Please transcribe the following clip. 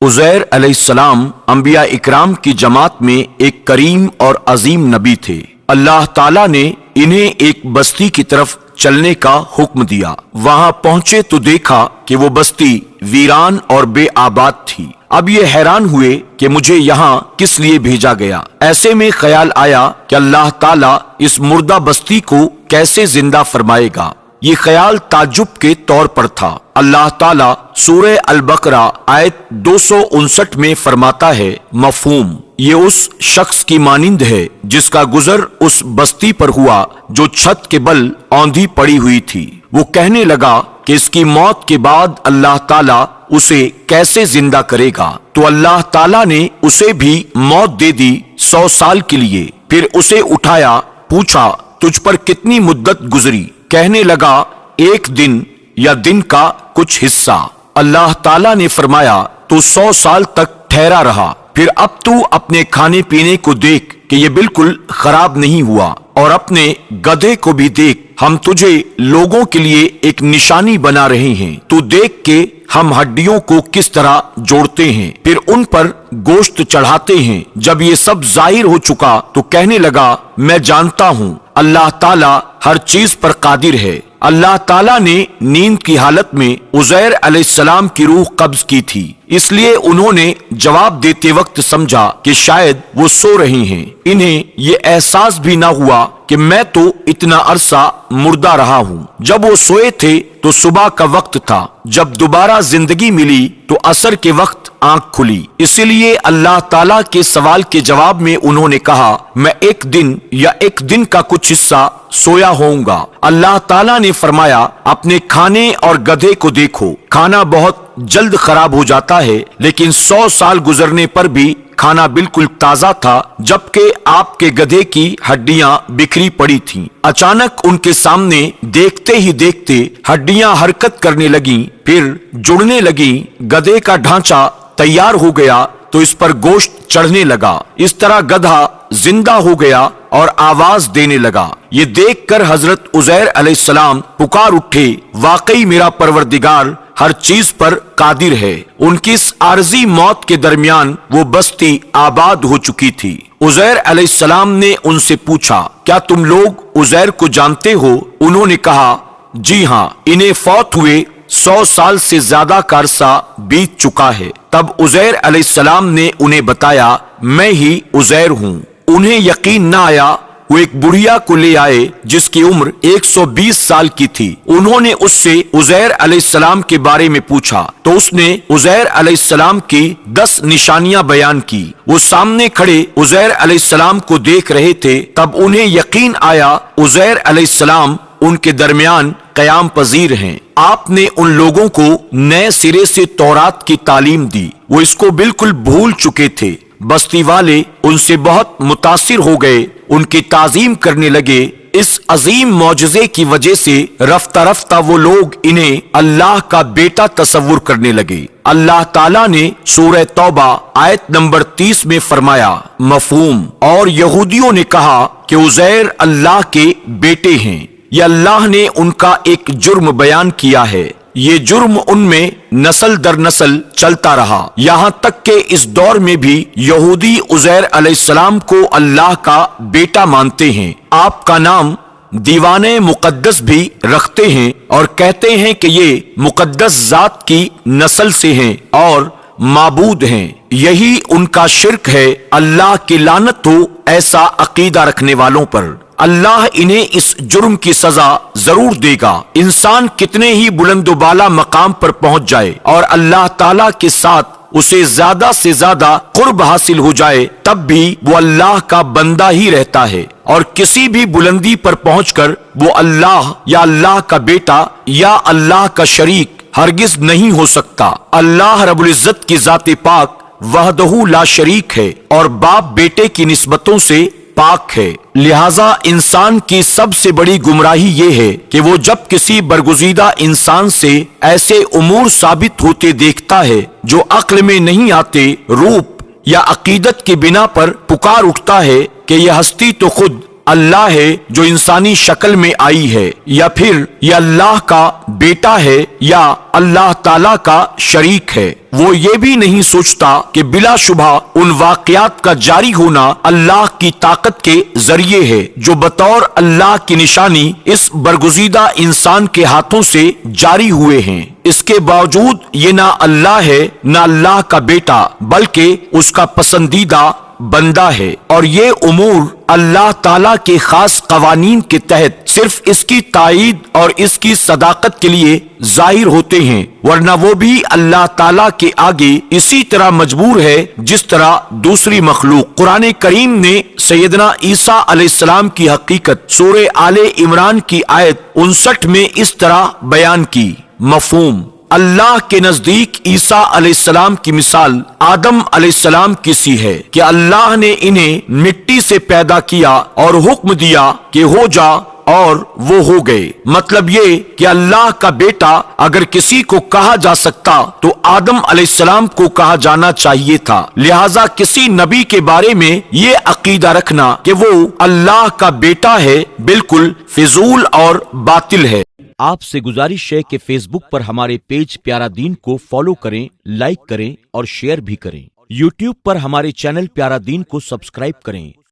उज़ैर अलैहिस्सलाम अंबिया इकराम की जमात में एक करीम और अजीम नबी थे। अल्लाह ताला ने इन्हें एक बस्ती की तरफ चलने का हुक्म दिया। वहां पहुंचे तो देखा कि वो बस्ती वीरान और बेआबाद थी। अब ये हैरान हुए कि मुझे यहाँ किस लिए भेजा गया। ऐसे में ख्याल आया कि अल्लाह ताला इस मुर्दा बस्ती को कैसे जिंदा फरमाएगा। ये ख्याल ताज्जुब के तौर पर था। अल्लाह ताला सूरह अल-बकरा आयत 259 में फरमाता है, मफहूम, ये उस शख्स की मानिंद है जिसका गुजर उस बस्ती पर हुआ जो छत के बल औंधी पड़ी हुई थी। वो कहने लगा कि इसकी मौत के बाद अल्लाह ताला उसे कैसे जिंदा करेगा। तो अल्लाह ताला ने उसे भी मौत दे दी 100 साल के लिए। फिर उसे उठाया, पूछा, तुझ पर कितनी मुद्दत गुजरी? कहने लगा, एक दिन या दिन का कुछ हिस्सा। अल्लाह ताला ने फरमाया, तू 100 साल तक ठहरा रहा। फिर अब तू अपने खाने पीने को देख कि ये बिल्कुल खराब नहीं हुआ, और अपने गधे को भी देख, हम तुझे लोगों के लिए एक निशानी बना रहे हैं। तू देख के हम हड्डियों को किस तरह जोड़ते हैं, फिर उन पर गोश्त चढ़ाते हैं। जब ये सब जाहिर हो चुका तो कहने लगा, मैं जानता हूँ अल्लाह ताला हर चीज पर कादिर है। अल्लाह ताला ने नींद की हालत में उज़ैर अलैहिस्सलाम की रूह कब्ज की थी, इसलिए उन्होंने जवाब देते वक्त समझा कि शायद वो सो रही हैं। इन्हें ये एहसास भी ना हुआ कि मैं तो इतना अरसा मुर्दा रहा हूँ। जब वो सोए थे तो सुबह का वक्त था। जब दोबारा जिंदगी मिली तो असर के वक्त आंख खुली। इसीलिए अल्लाह ताला के सवाल के जवाब में उन्होंने कहा, मैं एक दिन या एक दिन का कुछ हिस्सा सोया होऊंगा। अल्लाह ताला ने फरमाया, अपने खाने और गधे को देखो, खाना बहुत जल्द खराब हो जाता है, लेकिन 100 साल गुजरने पर भी खाना बिल्कुल ताजा था, जबकि आपके गधे की हड्डियां बिखरी पड़ी थीं। अचानक उनके सामने देखते ही देखते हड्डियां हरकत करने लगीं, फिर जुड़ने लगीं। गधे का ढांचा तैयार हो गया तो इस पर गोश्त चढ़ने लगा। इस तरह गधा जिंदा हो गया और आवाज देने लगा। ये देखकर हजरत उज़ैर अलैहिस्सलाम पुकार उठे, वाकई मेरा परवरदिगार हर चीज पर कादिर है। उनकी इस आरजी मौत के दरमियान वो बस्ती आबाद हो चुकी थी। उज़ैर अलैहिस्सलाम ने उनसे पूछा, क्या तुम लोग उज़ैर को जानते हो? उन्होंने कहा, जी हाँ, इन्हें फौत हुए 100 साल से ज्यादा का अरसा बीत चुका है। तब उज़ैर अलैहिस्सलाम ने उन्हें बताया, मैं ही उज़ैर हूँ। उन्हें यकीन न आया। वो एक बुढ़िया को ले आए जिसकी उम्र 120 साल की थी। उन्होंने उससे उज़ैर अलैहिस्सलाम के बारे में पूछा तो उसने उज़ैर अलैहिस्सलाम की 10 निशानियां बयान की। वो सामने खड़े उज़ैर अलैहिस्सलाम को देख रहे थे। तब उन्हें यकीन आया उज़ैर अलैहिस्सलाम उनके दरमियान क़याम पजीर हैं। आपने उन लोगों को नए सिरे से तौरात की तालीम दी। वो इसको बिल्कुल भूल चुके थे। बस्ती वाले उनसे बहुत मुतासिर हो गए, उनकी ताजीम करने लगे। इस अजीम मौजज़े की वजह से रफ्ता रफ्ता वो लोग इन्हें अल्लाह का बेटा तसव्वुर करने लगे। अल्लाह ताला ने सूरह तौबा आयत नंबर 30 में फरमाया, मफहूम, और यहूदियों ने कहा कि उज़ैर अल्लाह के बेटे हैं। ये अल्लाह ने उनका एक जुर्म बयान किया है। ये जुर्म उनमें नस्ल दर नस्ल चलता रहा, यहाँ तक कि इस दौर में भी यहूदी उज़ैर अलैहिस्सलाम को अल्लाह का बेटा मानते हैं। आपका नाम दीवाने मुकद्दस भी रखते हैं और कहते हैं कि ये मुकद्दस जात की नस्ल से हैं और माबूद हैं। यही उनका शिर्क है। अल्लाह की लानत हो ऐसा अकीदा रखने वालों पर। अल्लाह इन्हें इस जुर्म की सजा जरूर देगा। इंसान कितने ही बुलंदोबाला मकाम पर पहुंच जाए और अल्लाह ताला के साथ उसे ज्यादा से ज्यादा कुर्ब हासिल हो जाए, तब भी वो अल्लाह का बंदा ही रहता है और किसी भी बुलंदी पर पहुंचकर वो अल्लाह या अल्लाह का बेटा या अल्लाह का शरीक हरगिज नहीं हो सकता। अल्लाह रब्बुल इज्जत की जाते पाक वहदहू ला शरीक है और बाप बेटे की निस्बतों से पाक है। लिहाजा इंसान की सबसे बड़ी गुमराही ये है कि वो जब किसी बरगुज़ीदा इंसान से ऐसे उमूर साबित होते देखता है जो अक्ल में नहीं आते, रूप या अकीदत की बिना पर पुकार उठता है कि यह हस्ती तो खुद اللہ ہے جو انسانی شکل میں آئی ہے، یا پھر یہ اللہ کا بیٹا ہے یا اللہ تعالیٰ کا شریک ہے۔ وہ یہ بھی نہیں سوچتا کہ بلا شبہ ان واقعات کا جاری ہونا اللہ کی طاقت کے ذریعے ہے جو بطور اللہ کی نشانی اس برگزیدہ انسان کے ہاتھوں سے جاری ہوئے ہیں۔ اس کے باوجود یہ نہ اللہ ہے نہ اللہ کا بیٹا بلکہ اس کا پسندیدہ بندہ ہے، اور یہ امور اللہ تعالیٰ کے خاص قوانین کے تحت صرف اس کی تائید اور اس کی صداقت کے لیے ظاہر ہوتے ہیں، ورنہ وہ بھی اللہ تعالیٰ کے آگے اسی طرح مجبور ہے جس طرح دوسری مخلوق۔ قرآن کریم نے سیدنا عیسیٰ علیہ السلام کی حقیقت سورہ آل عمران کی آیت 59 میں اس طرح بیان کی۔ مفہوم: اللہ کے نزدیک عیسیٰ علیہ السلام کی مثال آدم علیہ السلام کی سی ہے کہ اللہ نے انہیں مٹی سے پیدا کیا اور حکم دیا کہ ہو جا، اور وہ ہو گئے۔ مطلب یہ کہ اللہ کا بیٹا اگر کسی کو کہا جا سکتا تو آدم علیہ السلام کو کہا جانا چاہیے تھا، لہٰذا کسی نبی کے بارے میں یہ عقیدہ رکھنا کہ وہ اللہ کا بیٹا ہے بالکل فضول اور باطل ہے۔ آپ سے گزارش ہے کہ فیس بک پر ہمارے پیج پیارا دین کو فالو کریں، لائک کریں اور شیئر بھی کریں۔ یوٹیوب پر ہمارے چینل پیارا دین کو سبسکرائب کریں